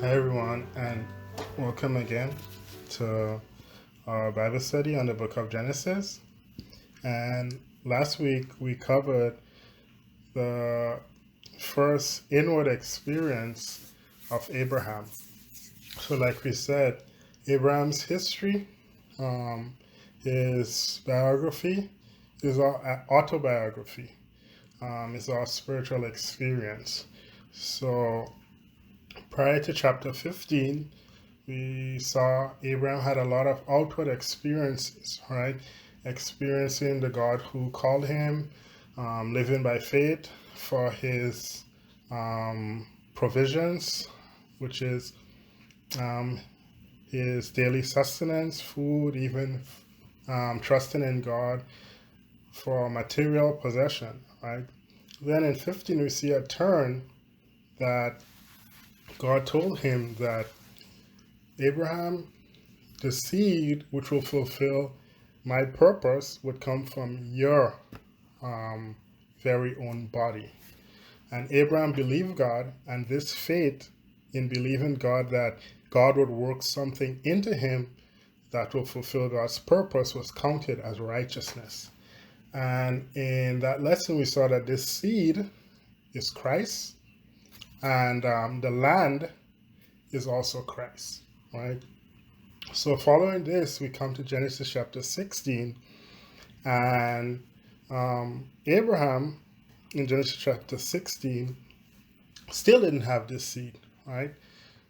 Hi everyone, and welcome again to our Bible study on the book of Genesis. And last week we covered the first inward experience of Abraham. So, like we said, Abraham's history, um, his biography, is our autobiography, is our spiritual experience. So, prior to chapter 15, we saw Abraham had a lot of outward experiences, right? Experiencing the God who called him, living by faith for his provisions, which is um, his daily sustenance, food, even trusting in God for material possession, right? Then in 15, we see a turn that God told him that Abraham, the seed which will fulfill my purpose would come from your um, very own body. And Abraham believed God, and this faith in believing God that God would work something into him that will fulfill God's purpose was counted as righteousness. And in that lesson, we saw that this seed is Christ, and the land is also Christ, right? So, following this, we come to Genesis chapter 16, and Abraham in Genesis chapter 16 still didn't have this seed, right?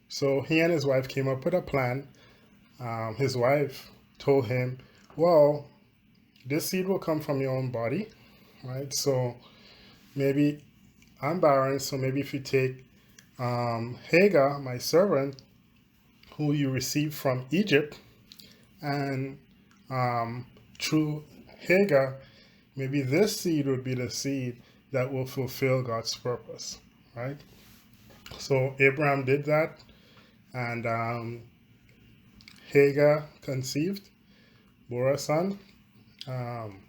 So, he and his wife came up with a plan. His wife told him, well, this seed will come from your own body, right? So, maybe I'm barren, so maybe if you take Hagar, my servant, who you received from Egypt, and through Hagar, maybe this seed would be the seed that will fulfill God's purpose, right? So Abraham did that, and Hagar conceived, bore a son. Um,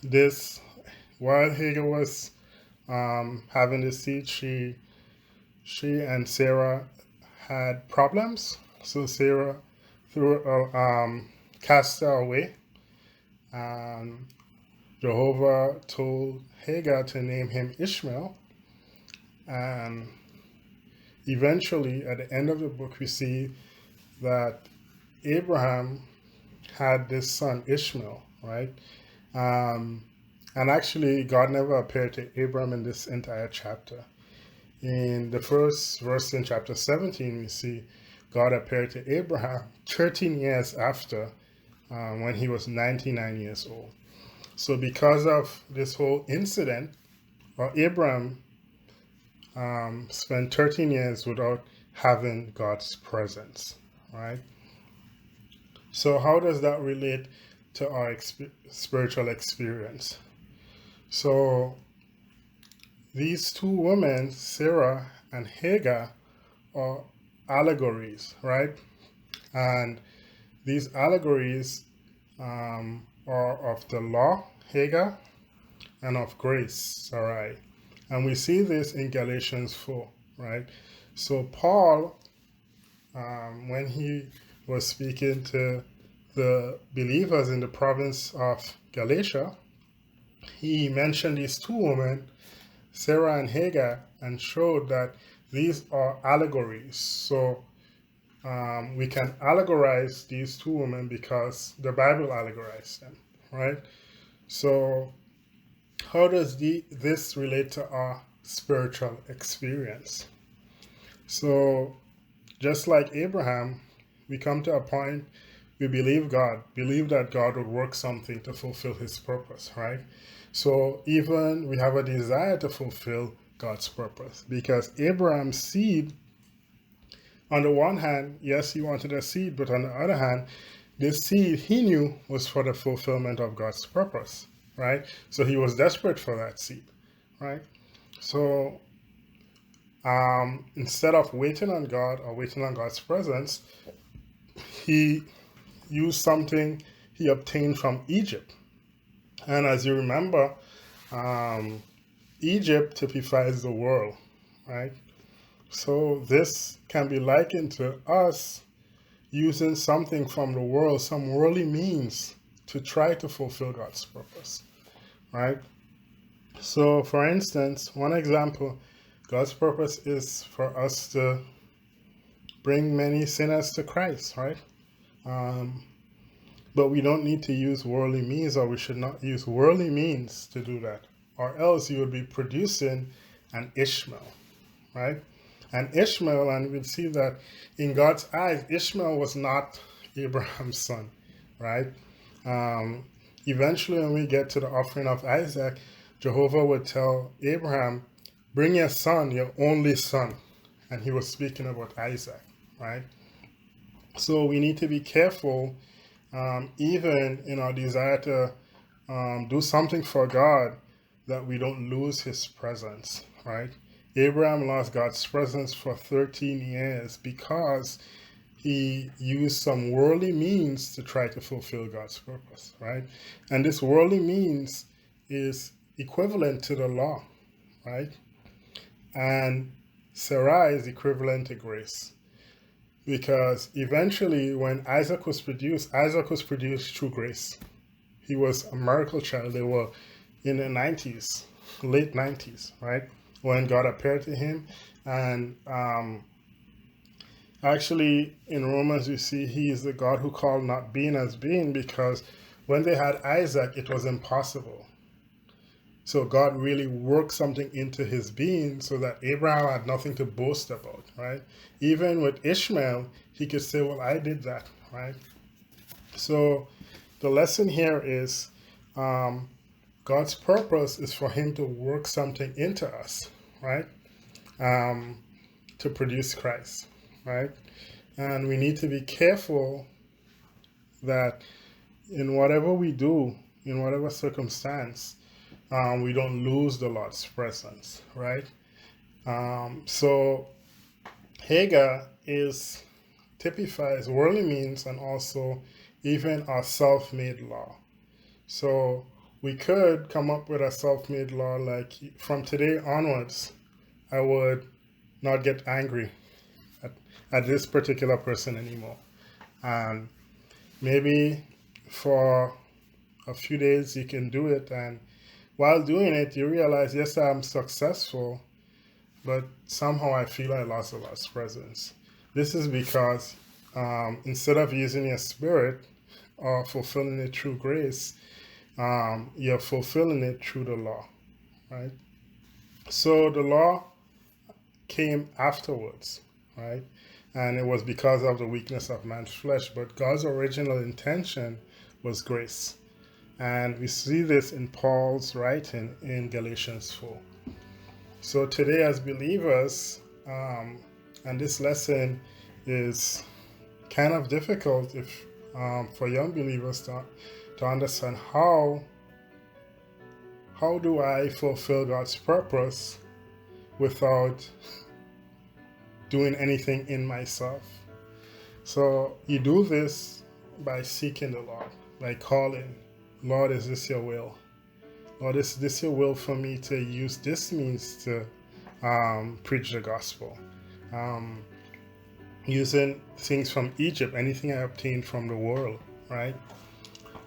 this while Hagar was having the seed, she and Sarah had problems. So Sarah cast her away, and Jehovah told Hagar to name him Ishmael. And eventually, at the end of the book, we see that Abraham had this son Ishmael, right? And actually, God never appeared to Abraham in this entire chapter. In the first verse in chapter 17, we see God appeared to Abraham 13 years after, when he was 99 years old. So, because of this whole incident, Abraham spent 13 years without having God's presence, right? So, how does that relate to our spiritual experience? So, these two women, Sarah and Hagar, are allegories, right? And these allegories are of the law, Hagar, and of grace, Sarai. And we see this in Galatians 4, right? So Paul, when he was speaking to the believers in the province of Galatia, he mentioned these two women, Sarah and Hagar, and showed that these are allegories. So we can allegorize these two women because the Bible allegorized them, right? So how does this relate to our spiritual experience? So just like Abraham, we come to a point we believe that God would work something to fulfill his purpose, right? So even we have a desire to fulfill God's purpose because Abraham's seed, on the one hand, yes, he wanted a seed, but on the other hand, this seed he knew was for the fulfillment of God's purpose, right? So he was desperate for that seed, right? So instead of waiting on God or waiting on God's presence, he used something he obtained from Egypt. And as you remember, Egypt typifies the world, right? So this can be likened to us using something from the world, some worldly means, to try to fulfill God's purpose, right? So, for instance, one example, God's purpose is for us to bring many sinners to Christ, right? But we don't need to use worldly means, or we should not use worldly means to do that, or else you would be producing an Ishmael, right? An Ishmael, and we'll see that in God's eyes, Ishmael was not Abraham's son, right? Eventually, when we get to the offering of Isaac, Jehovah would tell Abraham, bring your son, your only son. And he was speaking about Isaac, right? So we need to be careful, even in our desire to do something for God, that we don't lose his presence, right? Abraham lost God's presence for 13 years because he used some worldly means to try to fulfill God's purpose, right? And this worldly means is equivalent to the law, right? And Sarai is equivalent to grace. Because eventually, when Isaac was produced through grace. He was a miracle child. They were in the 90s, late 90s, right? When God appeared to him. And actually, in Romans, you see he is the God who called not being as being, because when they had Isaac, it was impossible. So God really worked something into his being so that Abraham had nothing to boast about, right? Even with Ishmael, he could say, well, I did that, right? So the lesson here is God's purpose is for him to work something into us, right? To produce Christ, right? And we need to be careful that in whatever we do, in whatever circumstance, we don't lose the Lord's presence, right? So Hagar typifies worldly means and also even our self-made law. So we could come up with a self-made law like, from today onwards, I would not get angry at this particular person anymore. And maybe for a few days you can do it, and while doing it, you realize, yes, I'm successful, but somehow I feel I lost the Lord's presence. This is because instead of using your spirit or fulfilling it through grace, you're fulfilling it through the law, right? So the law came afterwards, right? And it was because of the weakness of man's flesh, but God's original intention was grace. And we see this in Paul's writing in Galatians 4. So today as believers, and this lesson is kind of difficult if for young believers to understand how do I fulfill God's purpose without doing anything in myself. So you do this by seeking the Lord, by calling, Lord, is this your will? Lord, is this your will for me to use this means to preach the gospel? Using things from Egypt, anything I obtained from the world, right?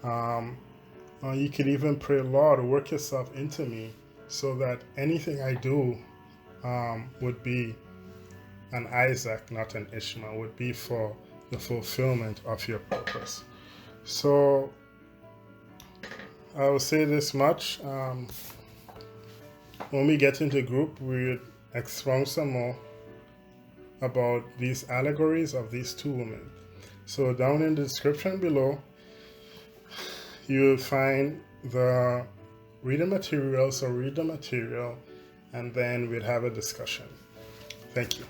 You could even pray, Lord, work yourself into me so that anything I do would be an Isaac, not an Ishmael, would be for the fulfillment of your purpose. So I will say this much. When we get into group, we would expound some more about these allegories of these two women. So down in the description below, you will find the reading material. So read the material, and then we'll have a discussion. Thank you.